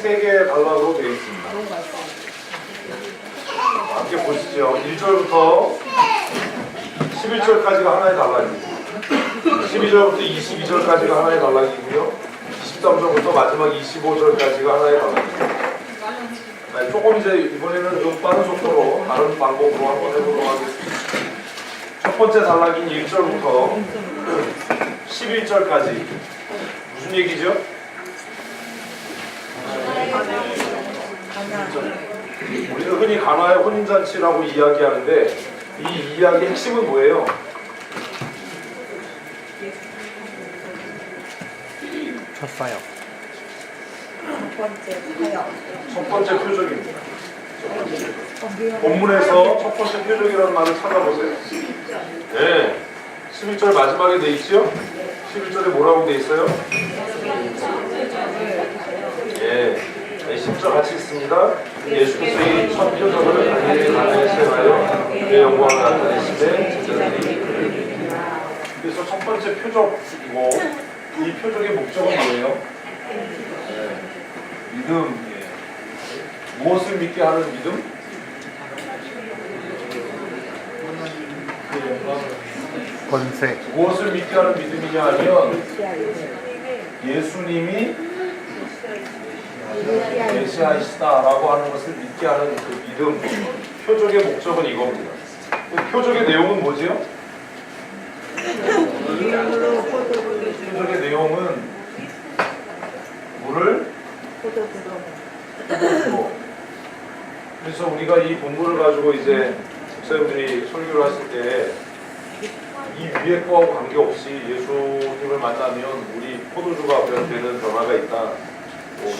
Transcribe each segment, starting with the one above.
3개의 단락으로 되어 있습니다. 함께 보시죠. 1절부터 11절까지가 하나의 단락입니다. 12절부터 22절까지가 하나의 단락이고요. 23절부터 마지막 25절까지가 하나의 단락입니다. 네, 조금 이제 이번에는 좀 빠른 속도로 다른 방법으로 한번 해보도록 하겠습니다. 첫 번째 단락인 1절부터 11절까지 무슨 얘기죠? 우리는 흔히 가나의 혼인잔치라고 이야기하는데 이 이야기의 핵심은 뭐예요? 첫 사역. 첫 번째 표적입니다. 본문에서 첫 번째 표적이라는 말을 찾아보세요. 네, 11절 마지막에 돼 있죠? 11절에 뭐라고 돼 있어요? 예, 10절 같이 있습니다. 예수께서의 첫 표적을 갈릴리 가나에서 행하여 그의 영광을 나타내시되 제자들이. 그래서 첫 번째 표적이고 이 표적의 목적은 뭐예요? 믿음. 무엇을 믿게 하는 믿음? 권세. 무엇을 믿게 하는 믿음이냐 하면 예수님이 메시아이시다라고 하는 것을 믿게 하는 그 믿음. 표적의 목적은 이겁니다. 표적의 내용은 뭐지요? 표적의 내용은 물을 그래서 우리가 이 본문을 가지고 이제 목사님들이 설교를 하실 때 이 위에 거하고 관계없이 예수님을 만나면 우리 포도주가 되는 변화가 있다. 뭐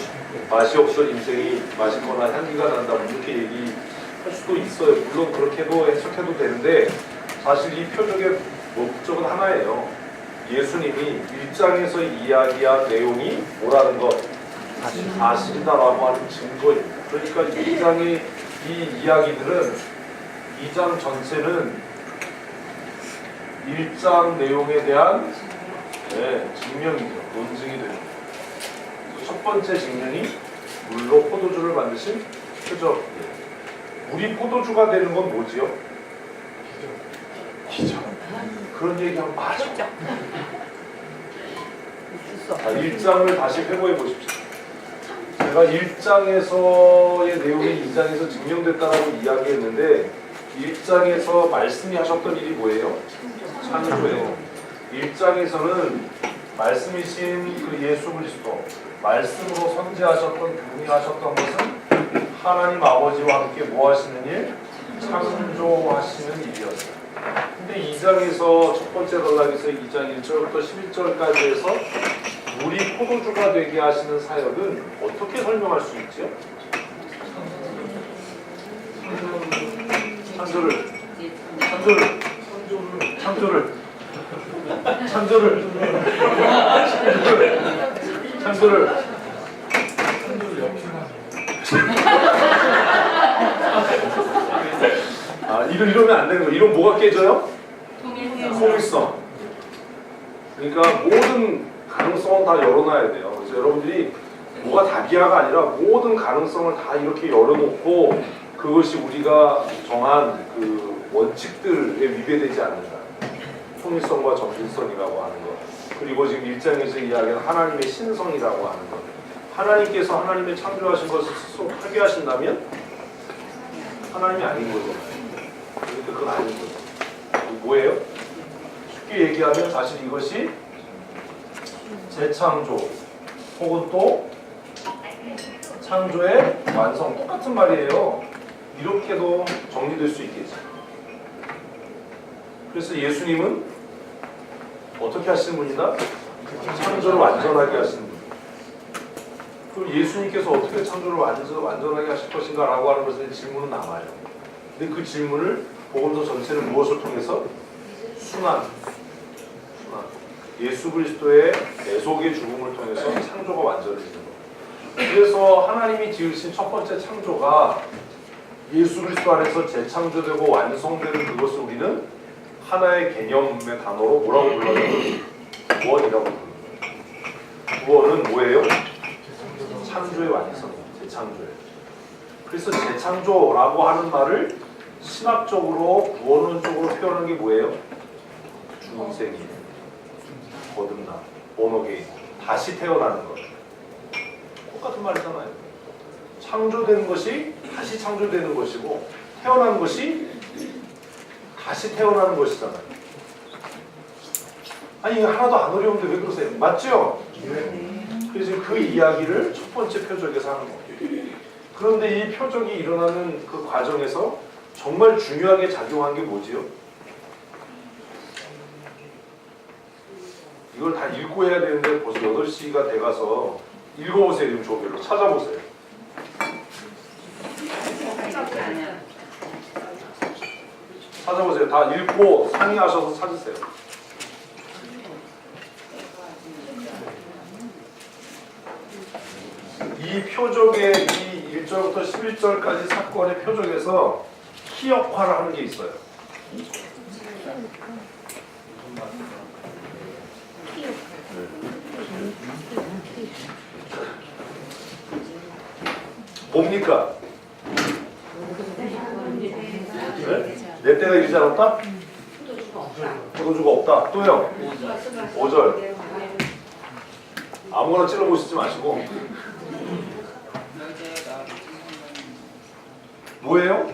맛이 없어 인생이 맛있거나 향기가 난다. 이렇게 얘기할 수도 있어요. 물론 그렇게도 해석해도 되는데 사실 이 표적의 목적은 하나예요. 예수님이 1장에서 이야기한 내용이 뭐라는 것? 사실이다라고 하는 증거입니다. 그러니까 2장의 이 이야기들은 2장 전체는 1장 내용에 대한 증명이죠. 논증이 됩니다. 첫 번째 증명이 물로 포도주를 만드신 표적. 우리 포도주가 되는 건 뭐지요? 기적. 그런 얘기하면 맞아. 자, 1장을 다시 회고해 보십시오. 제가 1장에서의 내용이 2장에서 증명됐다고 이야기했는데 1장에서 말씀이 하셨던 일이 뭐예요? 창조예요. 1장에서는 말씀이신 그 예수 그리스도, 말씀으로 선지하셨던 그분이 하셨던 것은 하나님 아버지와 함께 뭐 하시는 일? 창조하시는 일이었어요. 근데 2장에서 첫 번째 단락에서 2장 1절부터 11절까지 해서 우리 포도주가 되게 하시는 사역은 어떻게 설명할 수 있죠? 창조를 이러면 안 되는 거예요. 이러면 뭐가 깨져요? 통일성. 그러니까 모든 가능성은 다 열어놔야 돼요. 그래서 여러분들이 뭐가 답이야가 아니라 모든 가능성을 다 이렇게 열어놓고 그것이 우리가 정한 그 원칙들에 위배되지 않는다. 통일성과 정신성이라고 하는 것. 그리고 지금 1장에서 이야기하는 하나님의 신성이라고 하는 것. 하나님께서 하나님의 창조하신 것을 스스로 파괴하신다면 하나님이 아닌 거잖아요. 그러니까 그건 아닌 거죠. 뭐예요? 쉽게 얘기하면 사실 이것이 재창조 혹은 또 창조의 완성 똑같은 말이에요. 이렇게도 정리될 수 있겠지. 그래서 예수님은 어떻게 하시는 분이다? 창조를 완전하게 하시는 분. 그럼 예수님께서 어떻게 창조를 완전하게 하실 것인가 라고 하는 것에 질문은 남아요. 근데 그 질문을 복음서 전체는 무엇을 통해서? 순환. 예수 그리스도의 애속의 죽음을 통해서 창조가 완전해지는 것. 그래서 하나님이 지으신 첫 번째 창조가 예수 그리스도 안에서 재창조되고 완성되는 그것을 우리는 하나의 개념의 단어로 뭐라고 불러요? 구원이라고 불러요. 구원은 뭐예요? 재창조의 완성, 재창조예요. 그래서 재창조라고 하는 말을 신학적으로 구원론적으로 표현하는 게 뭐예요? 중생이에요. 거듭나, 본어게인, 다시 태어나는 것. 똑같은 말이잖아요. 창조되는 것이 다시 창조되는 것이고 태어나는 것이 다시 태어나는 것이잖아요. 아니 이거 하나도 안 어려운데 왜 그러세요? 맞죠? 그래서 그 이야기를 첫 번째 표적에서 하는 거예요. 그런데 이 표적이 일어나는 그 과정에서 정말 중요하게 작용한 게 뭐지요? 이걸 다 읽고 해야 되는데 벌써 8시가 돼가서 읽어보세요. 지금 조별로 찾아보세요. 찾아보세요. 다 읽고 상의하셔서 찾으세요. 이 표적의 이 1절부터 11절까지 사건의 표적에서 키 역할을 하는 게 있어요. 뭡니까? 네? 내 때가 이르지 않았다? 포도주가 없다. 또요? 5절. 아무거나 찔러보시지 마시고. 뭐예요?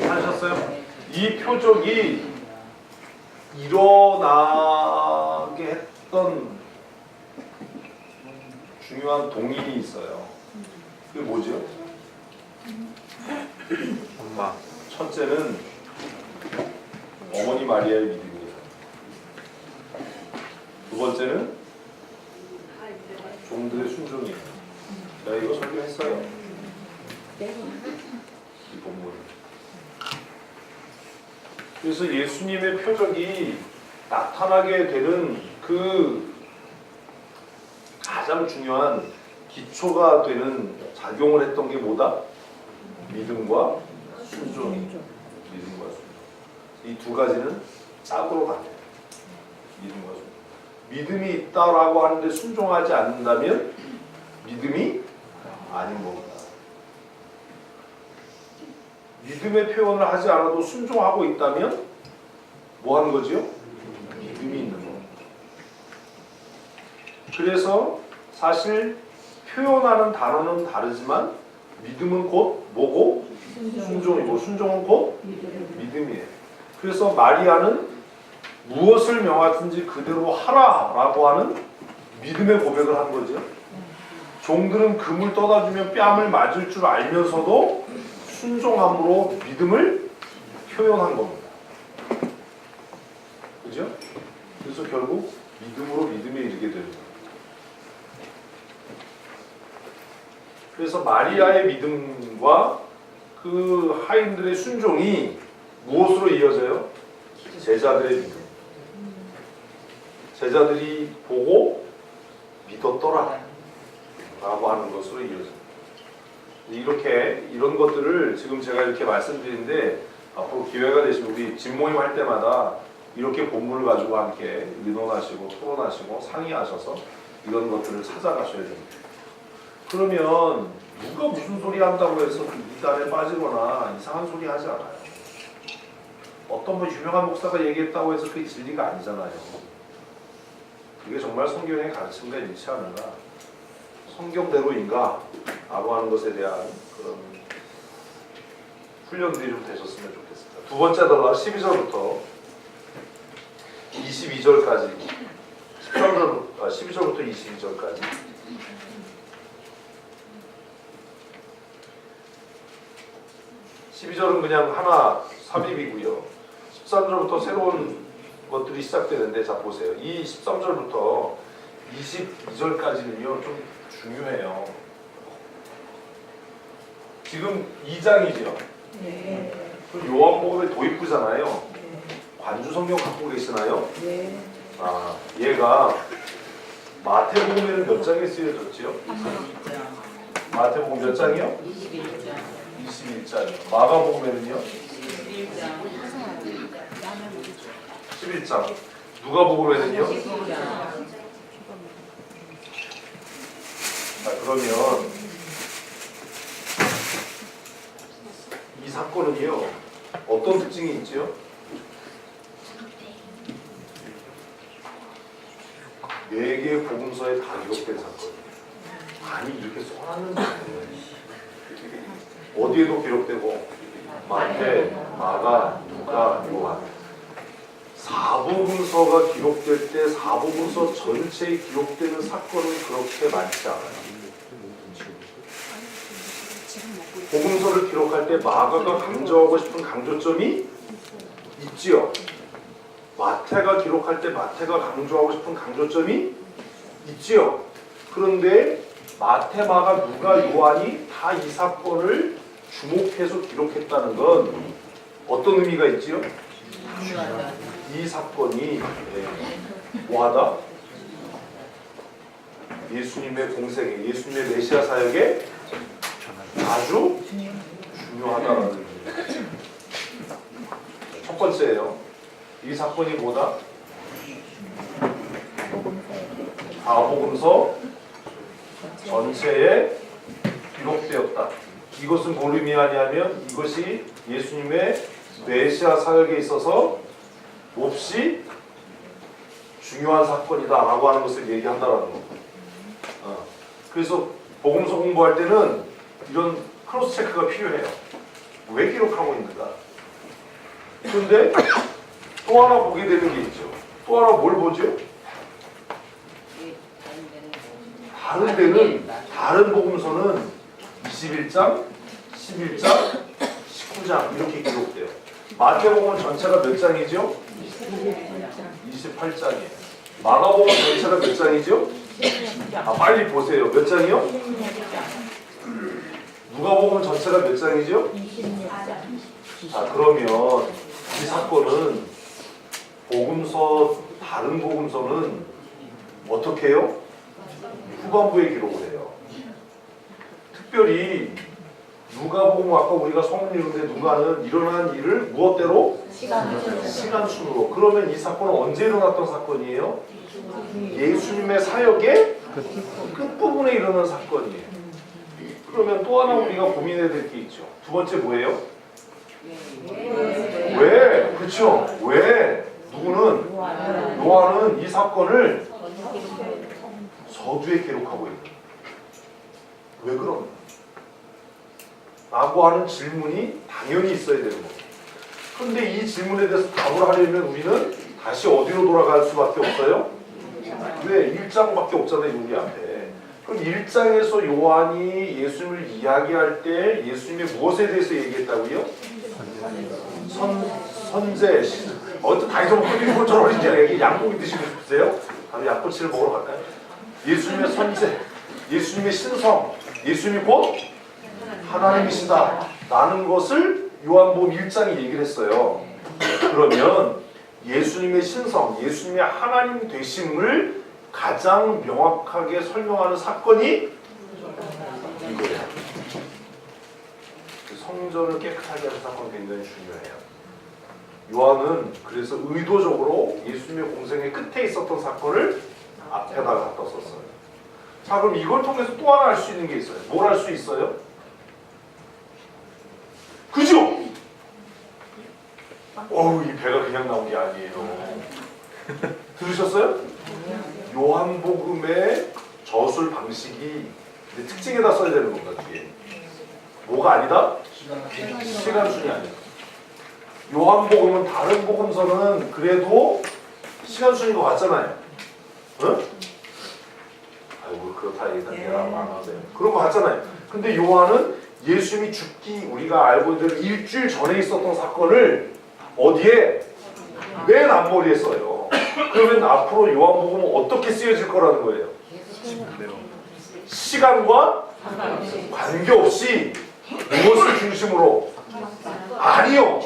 하셨어요? 이 표적이 일어나게 했던 중요한 동인이 있어요. 그게 뭐죠? 엄마. 첫째는 어머니 마리아의 믿음이에요. 두 번째는 종들의 순종이에요. 내가 이거 설교했어요. 이 본문. 그래서 예수님의 표적이 나타나게 되는 그 가장 중요한 기초가 되는 작용을 했던 게 뭐다? 믿음과 순종이. 믿음과 순종. 이 두 가지는 짝으로 가요. 믿음과 순종. 믿음이 있다라고 하는데 순종하지 않는다면 믿음이 아닌 겁니다. 믿음의 표현을 하지 않아도 순종하고 있다면 뭐 하는 거지요? 믿음이 있는 겁니다. 그래서 사실 표현하는 단어는 다르지만 믿음은 곧 뭐고? 순종이고 순종은 곧 믿음이에요. 그래서 마리아는 무엇을 명하든지 그대로 하라라고 하는 믿음의 고백을 한 거죠. 종들은 금을 떠다주며 뺨을 맞을 줄 알면서도 순종함으로 믿음을 표현한 겁니다. 그죠? 그래서 결국 믿음으로 믿음에 이르게 됩니다. 그래서 마리아의 믿음과 그 하인들의 순종이 무엇으로 이어져요? 제자들의 믿음. 제자들이 보고 믿었더라 라고 하는 것으로 이어집니다. 이렇게 이런 것들을 지금 제가 이렇게 말씀드리는데 앞으로 기회가 되시면 우리 집모임 할 때마다 이렇게 본문을 가지고 함께 의논하시고 토론하시고 상의하셔서 이런 것들을 찾아가셔야 됩니다. 그러면 누가 무슨 소리 한다고 해서 이단에 빠지거나 이상한 소리 하지 않아요. 어떤 뭐 유명한 목사가 얘기했다고 해서 그게 진리가 아니잖아요. 그게 정말 성경의 가르침과 일치하는가, 성경대로인가 라고 하는 것에 대한 그런 훈련들이 좀 되셨으면 좋겠습니다. 두 번째 단락 12절부터 22절까지 12절부터 22절까지 12절은 그냥 하나 삽입이고요. 13절부터 새로운 것들이 시작되는데 자 보세요. 이 13절부터 22절까지는요 좀 중요해요. 지금 2장이죠. 네. 요한복음의 도입부잖아요. 네. 관주 성경 갖고 계시나요? 네. 아, 얘가 마태복음에는 몇 장에 쓰여졌지요? 마태복음 몇 장이요? 21장. 21장이요. 마가복음에는요? 11장. 누가복음에는요? 자, 그러면 이 사건은요, 어떤 특징이 있죠? 네 개의 복음서에 다 기록된 사건이에요. 아니, 이렇게 써놨는 사건이에요. 어디에도 기록되고, 마태, 마가, 누가, 요한. 사복음서가 기록될 때 사복음서 전체에 기록되는 사건은 그렇게 많지 않아요. 복음서를 기록할 때 마가가 강조하고 싶은 강조점이 있지요. 마태가 기록할 때 마태가 강조하고 싶은 강조점이 있지요. 그런데 마태, 마가, 누가, 요한이 다 이 사건을 주목해서 기록했다는 건 어떤 의미가 있지요? 이 사건이 뭐하다? 예수님의 공생에, 예수님의 메시아 사역에 아주 중요하다는 의미입니다. 첫 번째예요. 이 사건이 뭐다? 사복음서 전체에 기록되었다. 이것은 뭘 의미하냐면 이것이 예수님의 메시아 사역에 있어서 몹시 중요한 사건이다 라고 하는 것을 얘기한다라는 겁니다. 그래서 복음서 공부할 때는 이런 크로스 체크가 필요해요. 왜 기록하고 있는가? 그런데 또 하나 보게 되는 게 있죠. 또 하나 뭘 보죠? 다른 데는, 다른 복음서는 21장, 11장, 19장 이렇게 기록돼요. 마태복음 전체가 몇 장이죠? 28장이에요. 마가복음 전체가 몇 장이죠? 빨리 보세요. 몇 장이요? 누가복음 전체가 몇 장이죠? 자, 그러면 이 사건은 복음서, 다른 복음서는 어떻게 해요? 후반부에 기록을 해요. 특별히 누가복음, 아까 우리가 성문 읽는데 누가는 일어난 일을 무엇대로? 시간순으로. 그러면 이 사건은 언제 일어났던 사건이에요? 예수님의 사역의 끝부분에 일어난 사건이에요. 그러면 또 하나 우리가 고민해야 될 게 있죠. 두 번째 뭐예요? 왜? 그렇죠. 왜? 누구는? 요한은 이 사건을 서두에 기록하고 있는. 왜 그런가? 라고 하는 질문이 당연히 있어야 되는 거예요. 그런데 이 질문에 대해서 답을 하려면 우리는 다시 어디로 돌아갈 수밖에 없어요? 왜? 1장밖에 없잖아요, 여기 앞에. 그럼 1장에서 요한이 예수님을 이야기할 때 예수님이 무엇에 대해서 얘기했다고요? 선제, 어떤 다 잊어먹고 이것처럼 어린지 얘기 양고기 드시고 싶으세요? 바로 약꼬치를 먹으러 갈까요? 예수님의 선제, 예수님의 신성, 예수님이 곧 하나님이시다 라는 것을 요한복음 1장이 얘기를 했어요. 그러면 예수님의 신성, 예수님의 하나님 되심을 가장 명확하게 설명하는 사건이 이거예요. 성전을 깨끗하게 하는 사건이 굉장히 중요해요. 요한은 그래서 의도적으로 예수님의 공생의 끝에 있었던 사건을 앞에다가 갖다 썼어요. 자, 그럼 이걸 통해서 또 하나 알 수 있는 게 있어요. 뭘 알 수 있어요? 그죠? 어우, 이 배가 그냥 나온 게 아니에요. 들으셨어요? 요한복음의 저술 방식이 특징에다 써야 되는 겁니다. 뒤에. 뭐가 아니다? 시간순이 아니다. 요한복음은 다른 복음서는 그래도 시간순인 것 같잖아요. 응? 아이고, 그렇다 일단 내가 말하세요. 그런 거 같잖아요. 근데 요한은 예수님이 죽기, 우리가 알고 있는 일주일 전에 있었던 사건을 어디에? 맨 앞머리에 써요. 그러면 앞으로 요한복음은 어떻게 쓰여질 거라는 거예요? 시간과 관계없이 무엇을 중심으로? 아니요.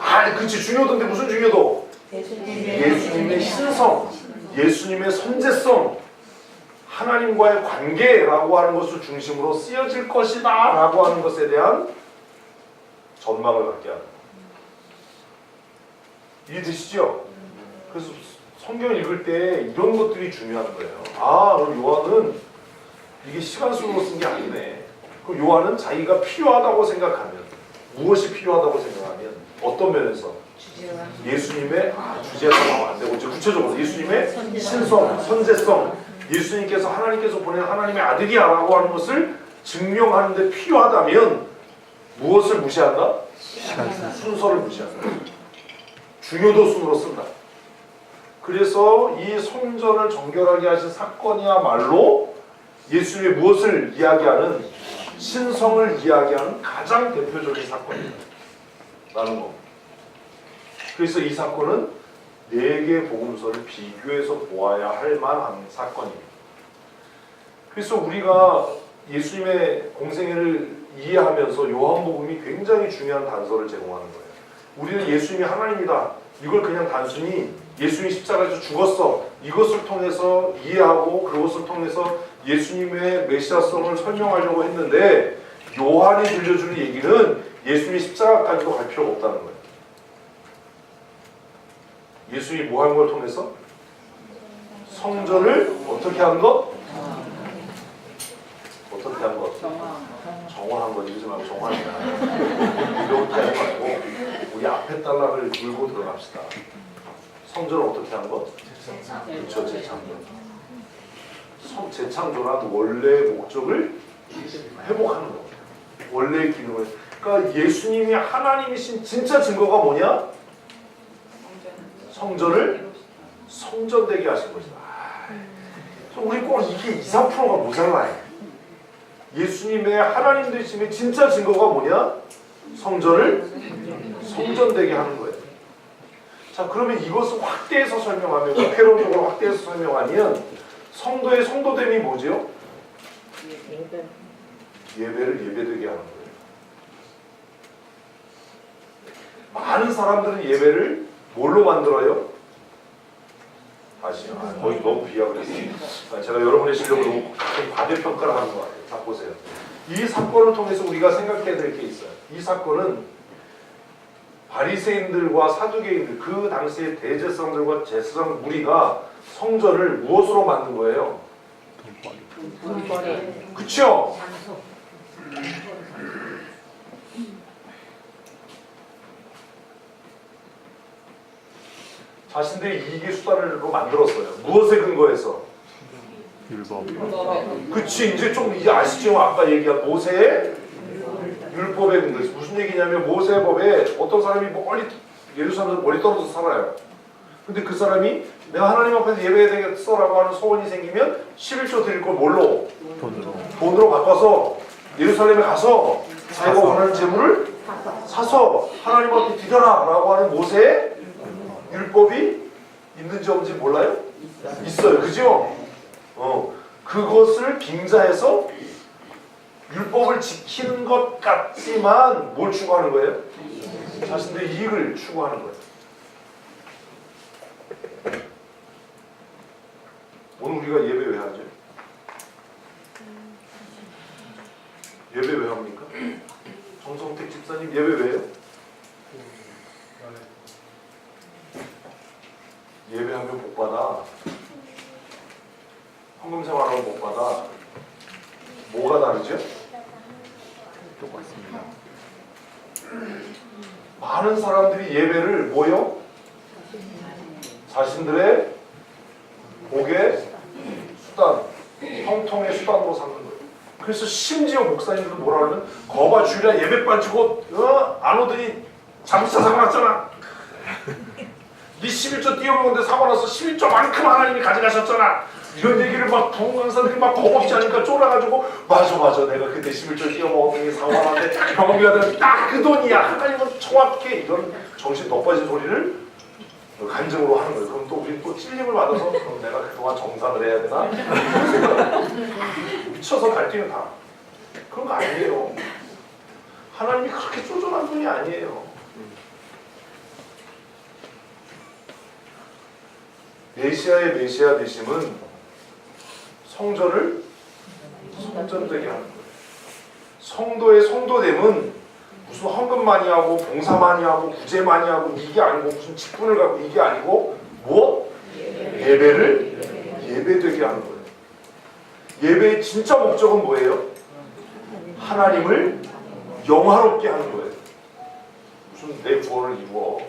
아니, 그치, 중요도인데 무슨 중요도? 예수님의 신성, 예수님의 선제성, 하나님과의 관계라고 하는 것을 중심으로 쓰여질 것이다 라고 하는 것에 대한 전망을 갖게 하는. 이해되시죠? 그래서 성경 읽을 때 이런 것들이 중요한 거예요. 아, 그럼 요한은 이게 시간순으로 쓴 게 아니네. 그럼 요한은 자기가 필요하다고 생각하면, 무엇이 필요하다고 생각하면 어떤 면에서? 예수님의 주제가 나오면 안 되고, 이제 구체적으로 예수님의 신성, 선제성, 예수님께서 하나님께서 보낸 하나님의 아들이야라고 하는 것을 증명하는데 필요하다면 무엇을 무시한다? 순서를 무시한다. 중요도 순으로 쓴다. 그래서 이 성전을 정결하게 하신 사건이야말로 예수님의 무엇을 이야기하는, 신성을 이야기하는 가장 대표적인 사건이다 라는 겁니다. 그래서 이 사건은 4개 복음서를 비교해서 보아야 할 만한 사건입니다. 그래서 우리가 예수님의 공생애를 이해하면서 요한복음이 굉장히 중요한 단서를 제공하는 거예요. 우리는 예수님이 하나님이다, 이걸 그냥 단순히 예수님이 십자가에서 죽었어, 이것을 통해서 이해하고 그것을 통해서 예수님의 메시아성을 설명하려고 했는데, 요한이 들려주는 얘기는 예수님이 십자가까지도 갈 필요가 없다는 거예요. 예수님이 뭐 한 걸 통해서? 성전을 어떻게 한 것? 어떻게 한 것? 정화한 것. 이러지 말고 정화한다. 이렇게 하지 말고 우리 앞에 달락을 물고 들어갑시다. 성전을 어떻게 한 것? 그렇죠, 재창조. 재창조란 원래의 목적을 회복하는 것. 원래의 기능을. 그러니까 예수님이 하나님이신 진짜 증거가 뭐냐? 성전을 성전되게 하신 것이다. 우리 꼭 이게 2, 3%가 모자라요. 예수님의 하나님 되심의 진짜 증거가 뭐냐? 성전을 성전되게 하는 거예요. 자, 그러면 이것을 확대해서 설명하면, 회론적으로 확대해서 설명하면 성도의 성도됨이 뭐죠? 예배를 예배되게 하는 거예요. 많은 사람들은 예배를 뭘로 만들어요? 다시, 거의 너무 비약을 했어요. 제가 여러분의 실력을 너무 가끔 과대평가를 하는 것 같아요. 자, 보세요. 이 사건을 통해서 우리가 생각해야 될 게 있어요. 이 사건은 바리새인들과 사두개인들, 그 당시의 대제사장들과 제사장 무리가 성전을 무엇으로 만든 거예요? 돈벌이. 그쵸? 자신들이 이익의 수단으로 만들었어요. 무엇에 근거해서? 율법. 그치, 이제 좀 이제 아시죠? 아까 얘기한 모세의 율법에 근거해서. 무슨 얘기냐면 모세의 법에 어떤 사람이 멀리, 예루살렘에서 멀리 떨어져서 살아요. 근데 그 사람이 내가 하나님 앞에서 예배해야 되겠어라고 하는 소원이 생기면 11조 드릴 걸 뭘로? 돈으로 바꿔서 예루살렘에 가서 자기가 원하는 재물을 사서 하나님 앞에 드려라 라고 하는 모세의 율법이 있는지 없는지 몰라요? 있어요. 그죠? 그것을 빙자해서 율법을 지키는 것 같지만 뭘 추구하는 거예요? 자신들의 이익을 추구하는 거예요. 오늘 우리가 예배 왜 하죠? 예배 왜 합니까? 정성택 집사님 예배 왜 해요? 예배하면 복 받아. 헌금 생활하면 복 받아. 뭐가 다르죠? 똑같습니다. 많은 사람들이 예배를 뭐요? 자신들의 복의 수단, 형통의 수단으로 삼는 거예요. 그래서 심지어 목사님들은 뭐라 그러면 거봐 주일날 예배 빠지고 안 오더니 잠수차 사고 났잖아. 네 11조 띄워먹는데 사고 나서 11조만큼 하나님이 가져가셨잖아. 이런 얘기를 막 부흥 강사들이 막 겁없이 하니까 쫄아가지고 맞아 내가 그때 11조 띄워먹은 게 사고 났는데 경비가 되면 딱 그 돈이야. 하나님은 정확해. 이런 정신 덧빠진 소리를 간증으로 하는 거예요. 그럼 또 우리 또 찔림을 받아서 그럼 내가 그동안 정산을 해야 되나? 미쳐서 갈등을 다. 그런 거 아니에요. 하나님이 그렇게 쪼잔한 분이 아니에요. 메시아의 메시아 되심은 성전을 성전되게 하는 거예요. 성도의 성도됨은 무슨 무슨 헌금 많이 하고 봉사 많이 하고 구제 많이 하고 이게 아니고 무슨 직분을 갖고 이게 아니고 뭐? 예배를 예배되게 하는 거예요. 예배의 진짜 목적은 뭐예요? 하나님을 영화롭게 하는 거예요. 무슨 내 구원을 이루어.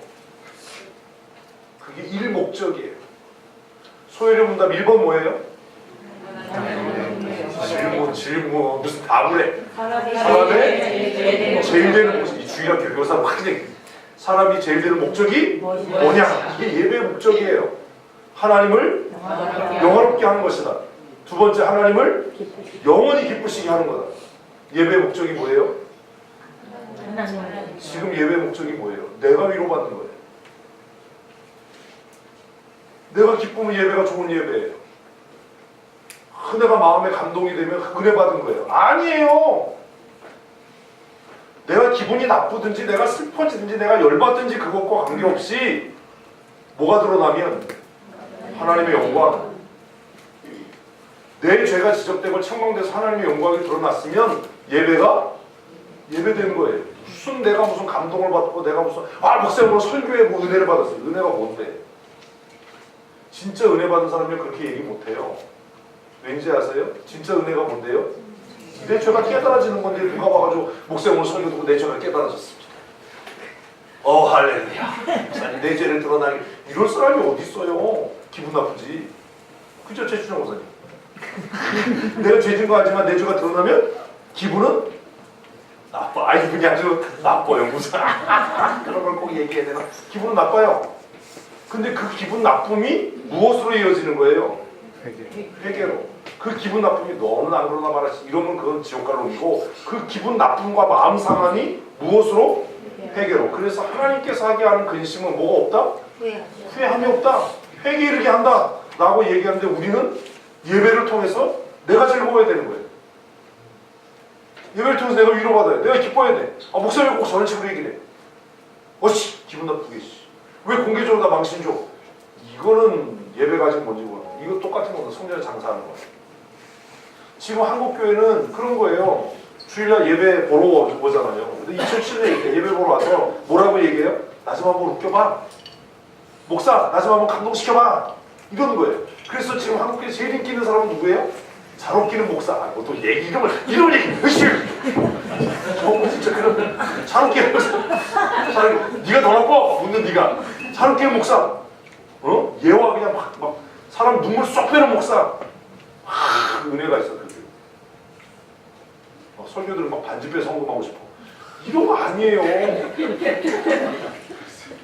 그게 일 목적이에요. 소위를 문답 1번 뭐예요? 질문 무슨 답을 해? 사람의 제일 되는 모습. 이 주일학교 교사 확실히 사람이 제일 되는 목적이 뭐냐? 이게 예배의 목적이에요. 하나님을 영화롭게 하는 것이다. 두 번째, 하나님을 영원히 기쁘시게 하는 거다. 예배의 목적이 뭐예요? 지금 예배의 목적이 뭐예요? 내가 위로받는 거예요. 내가 기쁘면 예배가 좋은 예배예요. 내가 마음에 감동이 되면 은혜 받은 거예요. 아니에요. 내가 기분이 나쁘든지 내가 슬퍼지든지 내가 열받든지 그것과 관계없이 뭐가 드러나면 하나님의 영광, 내 죄가 지적되고 책망돼서 하나님의 영광이 드러났으면 예배가 예배되는 거예요. 무슨 내가 무슨 감동을 받고 내가 무슨 목사님으로 설교에 뭐 은혜를 받았어요. 은혜가 뭔데? 진짜 은혜 받은 사람이 그렇게 얘기 못해요. 왠지 아세요? 진짜 은혜가 뭔데요? 내 죄가 깨달아지는 건데 누가 와가지고 목사님으로 설교 듣고 내 죄가 깨달아졌습니다. 할렐루야. 목사님 내 죄를 드러나게 이럴 사람이 어디 있어요? 기분 나쁘지. 그죠 최준영 목사님? 내가 죄진 거 알지만 내 죄가 드러나면 기분은 나빠. 기분이 아주 나빠요. 무슨 그런 걸 꼭 얘기해야 되나? 기분은 나빠요. 근데 그 기분 나쁨이 무엇으로 이어지는 거예요? 회개로. 그 기분 나쁨이 너는 안 그러나 말하지 이러면 그건 지옥갈 놈이고, 그 기분 나쁨과 마음 상함이 무엇으로? 회개로. 그래서 하나님께서 하게 하는 근심은 뭐가 없다? 후회함이 없다. 회개 이르게 한다 라고 얘기하는데 우리는 예배를 통해서 내가 즐거워야 되는 거예요. 예배를 통해서 내가 위로받아야 돼. 내가 기뻐야 돼. 목사님이 꼭 저런 식으로 얘기를 해. 기분 나쁘게. 왜 공개적으로 다 망신 줘? 이거는 예배가 아직 뭔지 모르겠어. 이거 똑같은 거는 성전에 장사하는 거예요. 지금 한국교회는 그런 거예요. 주일날 예배 보러 오잖아요. 근데 2007년에 예배 보러 와서 뭐라고 얘기해요? 나 좀 한번 웃겨봐. 목사, 나 좀 한번 감동시켜봐. 이러는 거예요. 그래서 지금 한국교회 제일 인기 있는 사람은 누구예요? 잘 웃기는 목사. 또 얘기 이름을 얘기. 으쌰. 진짜 그런 잘 웃기는 목사. 네가 더 나빠. 묻는 네가. 잘 웃기는 목사. 예와 그냥 막 사람 눈물 쏙 빼는 목사. 은혜가 있어. 그게. 설교들은 막 반지패 성공하고 싶어. 이런 거 아니에요.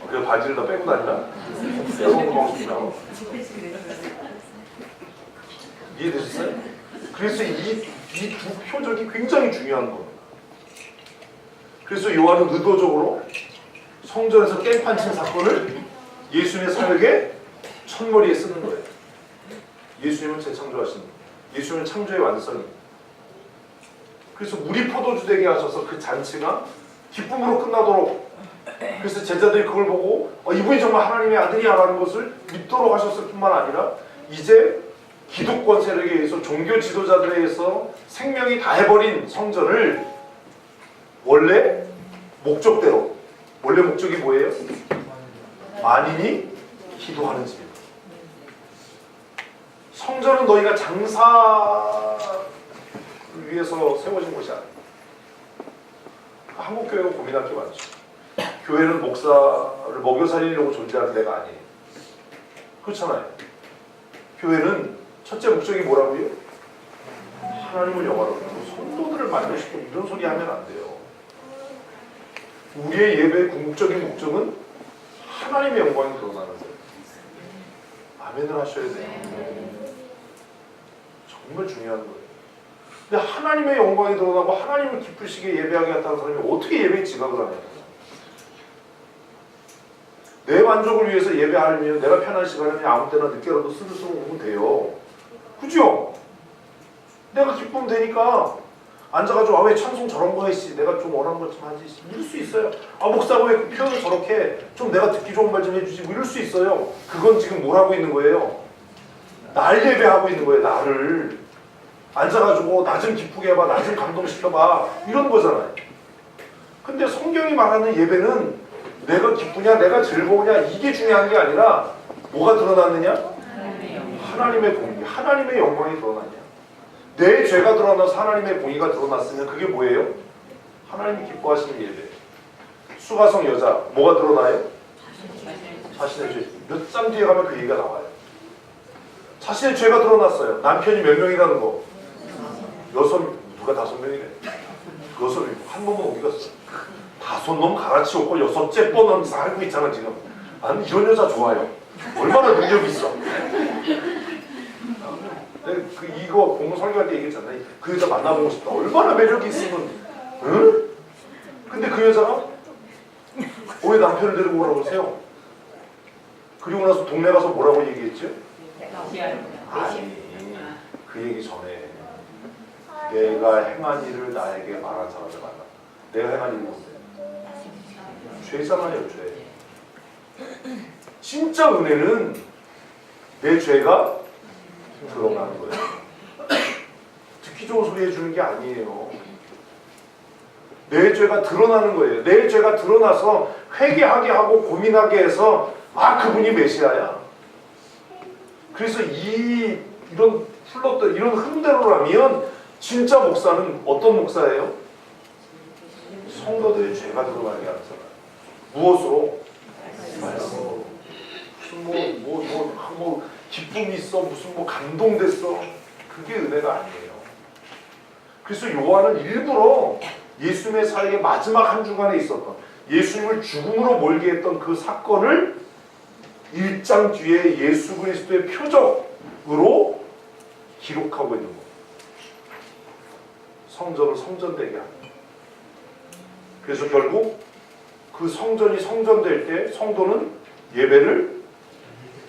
그래서 바지를 다 빼고 다니나? 성공하고 싶나? 이해되셨어요? 그래서 이 두 표적이 굉장히 중요한 거예요. 그래서 요한은 의도적으로 성전에서 깽판 친 사건을 예수님의 사역의 첫머리에 쓰는 거예요. 예수님은 재창조하신 분. 예수님은 창조의 완성입니다. 그래서 물이 포도주 되게 하셔서 그 잔치가 기쁨으로 끝나도록, 그래서 제자들이 그걸 보고 이분이 정말 하나님의 아들이야라는 것을 믿도록 하셨을 뿐만 아니라 이제 기득권 세력에 의해서 종교 지도자들에 의해서 생명이 다해버린 성전을 원래 목적대로, 원래 목적이 뭐예요? 만인이 기도하는 집입니다. 성전은 너희가 장사를 위해서 세워진 곳이 아니에요. 한국교회가 고민할 게 많죠. 교회는 목사를 먹여 살리려고 존재하는 데가 아니에요. 그렇잖아요. 교회는 첫째 목적이 뭐라고요? 하나님을 영화롭게 하고 성도들을 만족시키고 이런 소리 하면 안 돼요. 우리의 예배의 궁극적인 목적은 하나님의 영광이 드러나는 거예요. 아멘을 하셔야 돼요. 정말 중요한 거예요. 근데 하나님의 영광이 드러나고 하나님을 기쁘시게 예배하게 했다는 사람이 어떻게 예배에 지각을 하냐? 내 만족을 위해서 예배하려면 내가 편한 시간에 아무 때나 늦게라도 스르스르 오면 돼요. 그죠? 내가 기쁘면 되니까 앉아가지고 왜 찬송 저런 거 했지? 내가 좀 원하는 것 좀 하지? 이럴 수 있어요. 목사가 왜 그 표현을 저렇게 좀 내가 듣기 좋은 말 좀 해주지? 이럴 수 있어요. 그건 지금 뭘 하고 있는 거예요? 날 예배하고 있는 거예요. 나를. 앉아가지고 나 좀 기쁘게 해봐. 나 좀 감동시켜봐. 이런 거잖아요. 근데 성경이 말하는 예배는 내가 기쁘냐 내가 즐거우냐 이게 중요한 게 아니라 뭐가 드러났느냐? 하나님의 공의, 하나님의 영광이 드러났냐? 내 죄가 드러나서 하나님의 공의가 드러났으면 그게 뭐예요? 하나님이 기뻐하시는 예배. 수가성 여자 뭐가 드러나요? 자신의 죄. 몇 장 뒤에 가면 그 얘기가 나와요. 자신의 죄가 드러났어요. 남편이 몇 명이라는 거? 6, 누가 5명이래? 6명. 한 놈은 어디 갔어? 5놈 갈아치웠고 6째 뻔한 살고 있잖아 지금. 나는 이런 여자 좋아요. 얼마나 능력이 있어. 이거 공부 설교할 때 얘기했잖아요. 그 여자 만나보고 싶다. 얼마나 매력이 있으면. 응? 근데 그 여자가 왜 남편을 데리고 오라고 하세요? 그리고 나서 동네 가서 뭐라고 얘기했죠? 아니, 그 얘기 전에 내가 행한 일을 나에게 말한 사람을 만나. 내가 행한 일이 뭔데? 죄잖아요, 죄. 진짜 은혜는 내 죄가 드러나는 거예요. 듣기 좋은 소리 해주는 게 아니에요. 내 죄가 드러나는 거예요. 내 죄가 드러나서 회개하게 하고 고민하게 해서 그분이 메시아야. 그래서 이런 플롯들 이런 흐름대로라면 진짜 목사는 어떤 목사예요? 성도들의 죄가 드러나게 하는 사람. 무엇으로? 말씀으로. 무슨 뭐 기쁨이 있어 무슨 뭐 감동됐어 그게 은혜가 아니에요. 그래서 요한은 일부러 예수님의 사역의 마지막 한 주간에 있었던 예수님을 죽음으로 몰게 했던 그 사건을 1장 뒤에 예수 그리스도의 표적으로 기록하고 있는 거예요. 성전을 성전되게 하는. 그래서 결국 그 성전이 성전될 때 성도는 예배를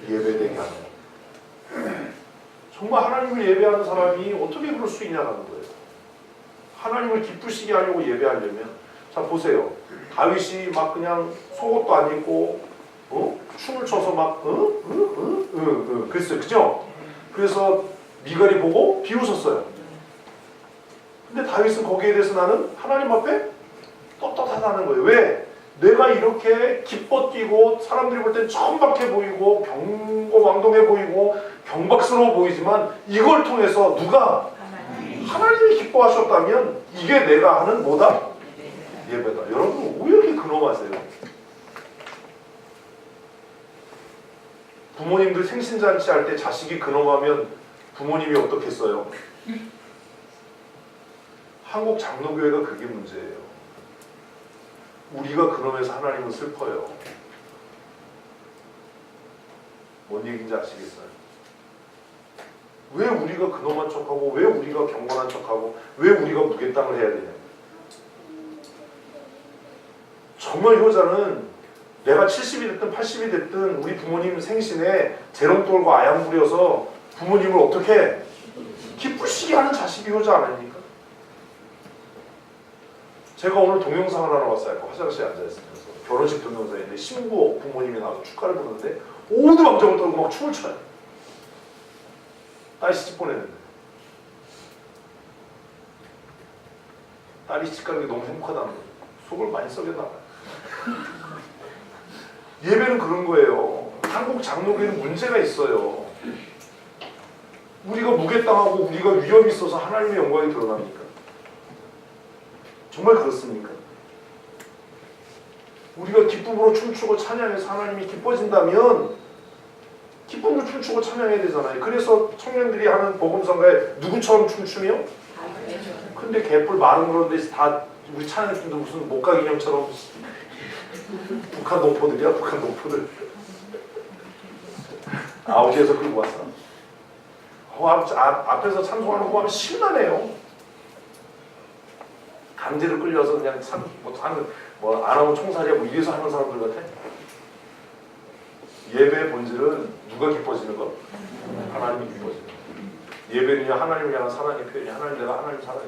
예배되게 하는 거예요. 정말 하나님을 예배하는 사람이 어떻게 그럴 수 있냐는 거예요. 하나님을 기쁘시게 하려고 예배하려면 자 보세요. 다윗이 막 그냥 속옷도 안 입고 춤을 춰서 막 그랬어요. 그죠? 그래서 미갈이 보고 비웃었어요. 근데 다윗은 거기에 대해서 나는 하나님 앞에 떳떳하다는 거예요. 왜? 내가 이렇게 기뻐 뛰고 사람들이 볼 땐 천박해 보이고 경고망동해 보이고 경박스러워 보이지만 이걸 통해서 누가 하나님이 기뻐하셨다면 이게 내가 하는 뭐다? 예배다. 여러분 왜 이렇게 근엄하세요? 부모님들 생신잔치 할 때 자식이 근엄하면 부모님이 어떻겠어요? 한국 장로교회가 그게 문제예요. 우리가 근엄해서 하나님은 슬퍼요. 뭔 얘기인지 아시겠어요? 왜 우리가 근엄한 척하고 왜 우리가 경건한 척하고 왜 우리가 무게땅을 해야 되냐. 정말 효자는 내가 70이 됐든 80이 됐든 우리 부모님 생신에 재롱 떨고 아양 부려서 부모님을 어떻게 기쁘시게 하는 자식이 효자 아닙니까? 제가 오늘 동영상을 하나 왔어요. 화장실에 앉아있으면서 결혼식 동영상인데 신부 부모님이 나와서 축하를 부르는데 모두 감정을 떨고 막 춤을 춰요. 딸이 시집 보냈는데 딸이 시집 가는 게 너무 행복하다는 거예요. 속을 많이 썩였나 봐요. 예배는 그런 거예요. 한국 장로교회는 문제가 있어요. 우리가 무게당하고 우리가 위험이 있어서 하나님의 영광이 드러납니까? 정말 그렇습니까? 우리가 기쁨으로 춤추고 찬양해서 하나님이 기뻐진다면 기쁨으로 춤추고 찬양해야 되잖아요. 그래서 청년들이 하는 복음성가에 누구처럼 춤추며? 근데 개뿔 마른 그런 데서 다 우리 찬양팀도 무슨 목가기념처럼 북한 농포들이야. 북한 농포들. 아우지에서 끌고 왔어. 앞에서 찬송하는 거 하면 신나네요. 강제로 끌려서 그냥 안 하면 총살이야 뭐 이래서 하는 사람들 같아. 예배의 본질은 누가 기뻐지는 거? 하나님이 기뻐지는 거. 예배는 하나님을 향한 사랑의 표현이 하나님 내가 하나님 사랑해.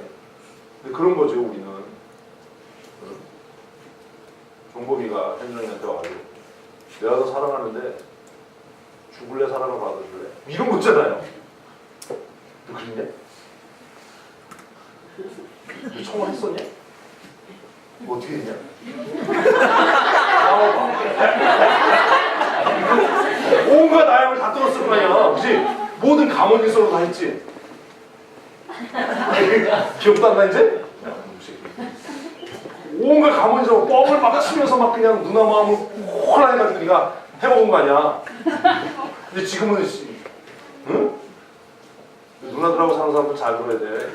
근데 그런 거죠 우리는. 종범이가 현정이한테 와가지고 내가 너 사랑하는데 죽을래 사랑을 받아줄래? 이런 거 있잖아요. 너 그랬냐? 너 청혼했었냐? 어떻게 했냐? 나와봐. 온갖 아양을 다 떨었을 거 아니야. 그치? 모든 감언일서로 다 했지? 기억도 안 나, 이제? 온갖 감언일서로 뻥을 막 치면서 막 그냥 누나 마음을 홀라해가지고 네가 해먹은 거 아니야. 근데 지금은, 응? 누나들하고 사는 사람들 잘 들어야 돼.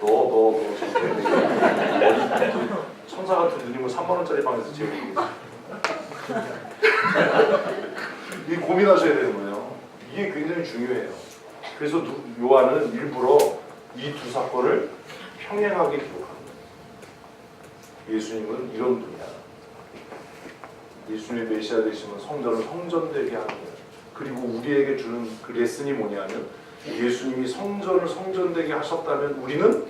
너 천사 같은 누님을 3만원짜리 방에서 재우고 이 고민하셔야 되는 거예요. 이게 굉장히 중요해요. 그래서 요한은 일부러 이 두 사건을 평행하게 기록합니다. 예수님은 이런 분이야. 예수님의 메시아 되시면 성전을 성전되게 하는 거예요. 그리고 우리에게 주는 그 레슨이 뭐냐면 예수님이 성전을 성전되게 하셨다면 우리는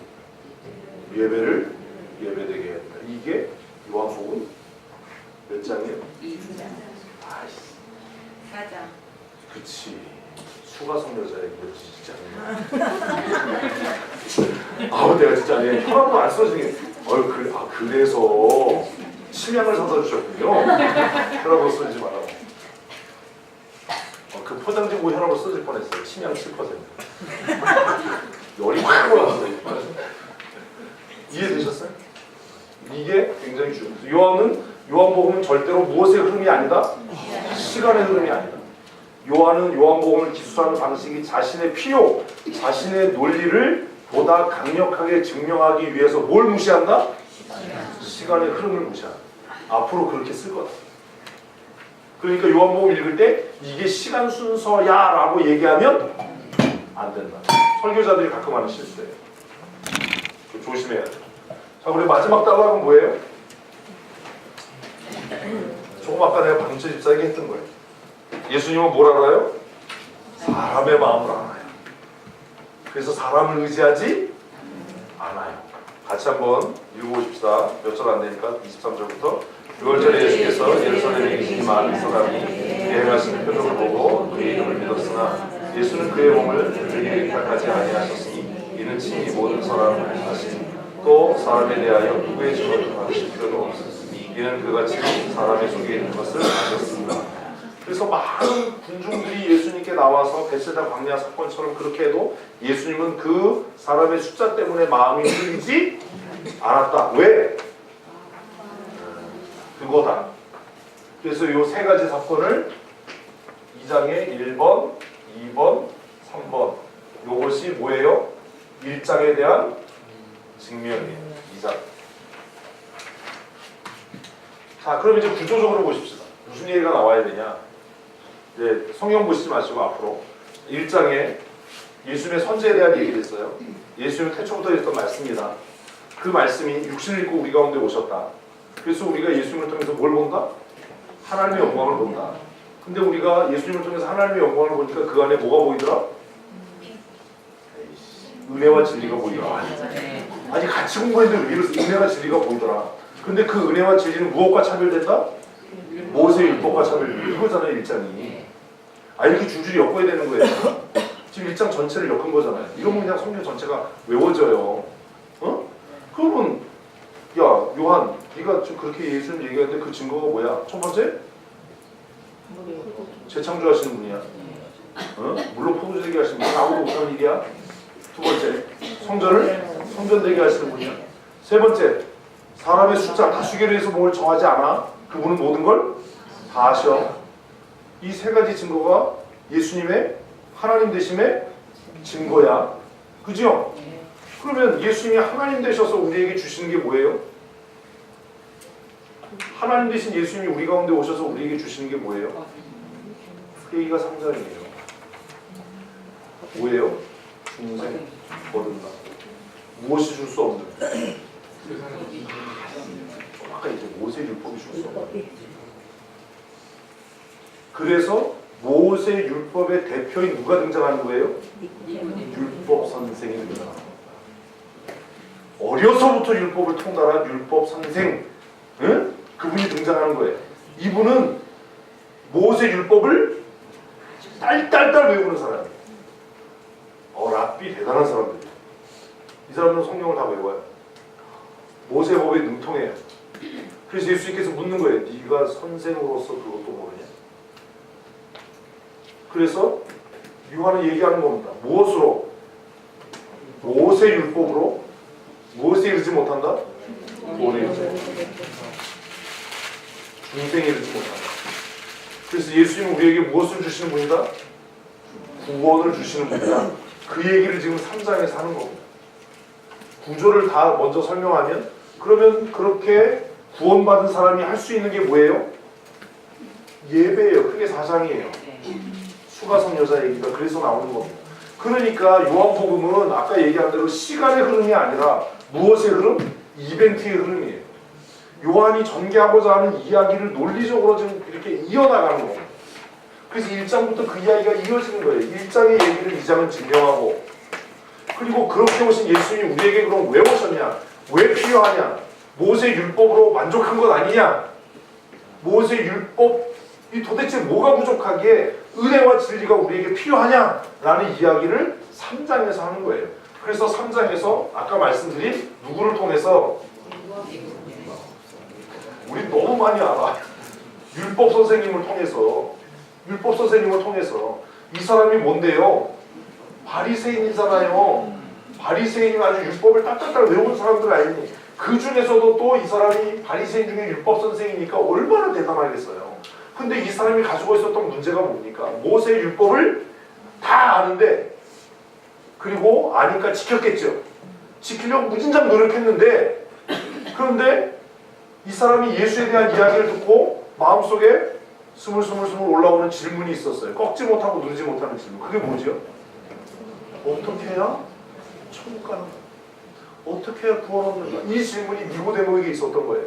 예배를 예배되게 해야 된다. 이게 요한복음 몇 장이에요? 2장. 아이씨. 4장. 그치. 수가성 여자애 진짜. 아우 내가 진짜 아니 혈압도 안 써지게. 그래서 침향을 사다 주셨군요. 혈압을 쓰지 말라고. 그 포장지 보고 혈압을 써질 뻔했어요. 침향 7%. 열이 확 올랐어요. 이해되셨어요? 이게 굉장히 중요해요. 요한복음은 절대로 무엇의 흐름이 아니다? 시간의 흐름이 아니다. 요한복음을 기술하는 방식이 자신의 필요, 자신의 논리를 보다 강력하게 증명하기 위해서 뭘 무시한다? 시간의 흐름을 무시한다. 앞으로 그렇게 쓸 거다. 그러니까 요한복음 읽을 때 이게 시간 순서야 라고 얘기하면 안 된다. 설교자들이 가끔 하는 실수예요. 조심해야 돼. 자, 우리 마지막 단락은 뭐예요? 조금 아까 내가 방치 집사에게 했던 거예요. 예수님은 뭘 알아요? 사람의 마음을 알아요. 그래서 사람을 의지하지 않아요. 같이 한번 읽어보십시다. 몇 절 안 되니까 23절부터 6월절에 예수께서 예루살렘에 계신 많은 사람이 여행하시는 표적을 보고 그의 이름을 믿었으나 예수는 그의 몸을 그에게 택하지 아니하셨으니 이는 친히 모든 사람을 아시니 또 사람에 대하여 누구의 증언을 받으실 필요도 없으니 이는 그같이 사람의 속에 있는 것을 아셨습니다. 그래서 많은 군중들이 예수님께 나와서 베세다 광야 사건처럼 그렇게 해도 예수님은 그 사람의 숫자 때문에 마음이 흔들리지 않았다. 왜? 그거다. 그래서 이 세 가지 사건을 2장에 1번, 2번, 3번 요것이 뭐예요? 1장에 대한 증명이에요. 2장. 자, 그럼 이제 구조적으로 보십시다. 무슨 얘기가 나와야 되냐? 네, 성경 보시지 마시고 앞으로 1장에 예수님의 선지에 대한 얘기를 했어요. 예수님은 태초부터 했던 말씀이다. 그 말씀이 육신을 입고 우리 가운데 오셨다. 그래서 우리가 예수님을 통해서 뭘 본다? 하나님의 영광을 본다. 근데 우리가 예수님을 통해서 하나님의 영광을 보니까 그 안에 뭐가 보이더라? 은혜와 진리가 보이더라. 아니 같이 공부했는데 왜 은혜와 진리가 보이더라. 근데 그 은혜와 진리는 무엇과 차별된다? 모세의 율법과 차별된다. 이거잖아요 1장이. 아 이렇게 줄줄이 엮어야 되는 거예요. 지금 1장 전체를 엮은 거잖아요. 이러면 그냥 성경 전체가 외워져요. 어? 그러면 야 요한 네가 지금 그렇게 예수님 얘기하는데 그 증거가 뭐야? 첫 번째? 재창조하시는 분이야. 어? 물론 포도주되게 하시는 분이 아무도 못하는 일이야. 두 번째, 성전을 성전되게 하시는 분이야. 세 번째, 사람의 숫자 다수결에 의해서 뭘 정하지 않아. 그분은 모든 걸 다 아셔. 이 세 가지 증거가 예수님의 하나님 되심의 증거야. 그죠? 그러면 예수님이 하나님 되셔서 우리에게 주시는 게 뭐예요? 하나님 되신 예수님이 우리 가운데 오셔서 우리에게 주시는 게 뭐예요? 회의가 3장이에요. 뭐예요? 중생, 거듭나. 무엇이 줄 수 없는? 아까 이제 모세 율법이 줄 수 없는. 그래서 모세 율법의 대표인 누가 등장하는 거예요? 율법 선생이 등장합니다. 어려서부터 율법을 통달한 율법 선생, 응? 그분이 등장하는 거예요. 이분은 모세 율법을 딸딸딸 외우는 사람이에요. 랍비 대단한 사람들이에요. 이 사람들은 성경을 다 외워요. 모세법에 능통해요. 그래서 예수님께서 묻는 거예요. 네가 선생으로서 그것도 모르냐? 그래서 요한은 얘기하는 겁니다. 무엇으로? 모세 율법으로? 무엇에 이르지 못한다? 구원에 이르지 못한다. 중생에 이르지 못한다. 그래서 예수님은 우리에게 무엇을 주시는 분이다? 구원을 주시는 분이다. 그 얘기를 지금 3장에서 하는 겁니다. 구조를 다 먼저 설명하면, 그러면 그렇게 구원받은 사람이 할 수 있는 게 뭐예요? 예배예요. 그게 4장이에요. 수가성 여자 얘기가 그래서 나오는 겁니다. 그러니까 요한복음은 아까 얘기한 대로 시간의 흐름이 아니라 무엇의 흐름? 이벤트의 흐름이에요. 요한이 전개하고자 하는 이야기를 논리적으로 지금 이렇게 이어나가는 겁니다. 그래서 1장부터 그 이야기가 이어지는 거예요. 1장의 얘기를 2장은 증명하고, 그리고 그렇게 오신 예수님이 우리에게 그럼 왜 오셨냐? 왜 필요하냐? 모세 율법으로 만족한 것 아니냐? 모세 율법이 도대체 뭐가 부족하기에 은혜와 진리가 우리에게 필요하냐? 라는 이야기를 3장에서 하는 거예요. 그래서 3장에서 아까 말씀드린 누구를 통해서? 우리 너무 많이 알아. 율법 선생님을 통해서. 율법 선생님을 통해서. 이 사람이 뭔데요? 바리새인이잖아요. 바리새인이 아주 율법을 딱딱딱 외운 사람들 아니니. 그 중에서도 또 이 사람이 바리새인 중에 율법 선생이니까 얼마나 대단하겠어요. 근데 이 사람이 가지고 있었던 문제가 뭡니까? 모세 율법을 다 아는데, 그리고 아니까 지켰겠죠. 지키려고 무진장 노력했는데, 그런데 이 사람이 예수에 대한 이야기를 듣고 마음속에 스물스물 올라오는 질문이 있었어요. 꺾지 못하고 누르지 못하는 질문. 그게 뭐죠? 어떻게 해야 천국 가는 거야? 어떻게 해야 구원 얻는가? 이 질문이 니고데모에게 있었던 거예요.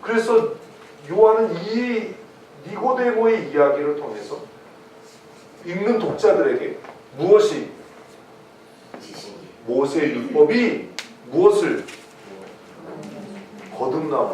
그래서 요한은 이 니고데모의 이야기를 통해서 읽는 독자들에게 무엇이? 모세 율법이 무엇을? 거듭남.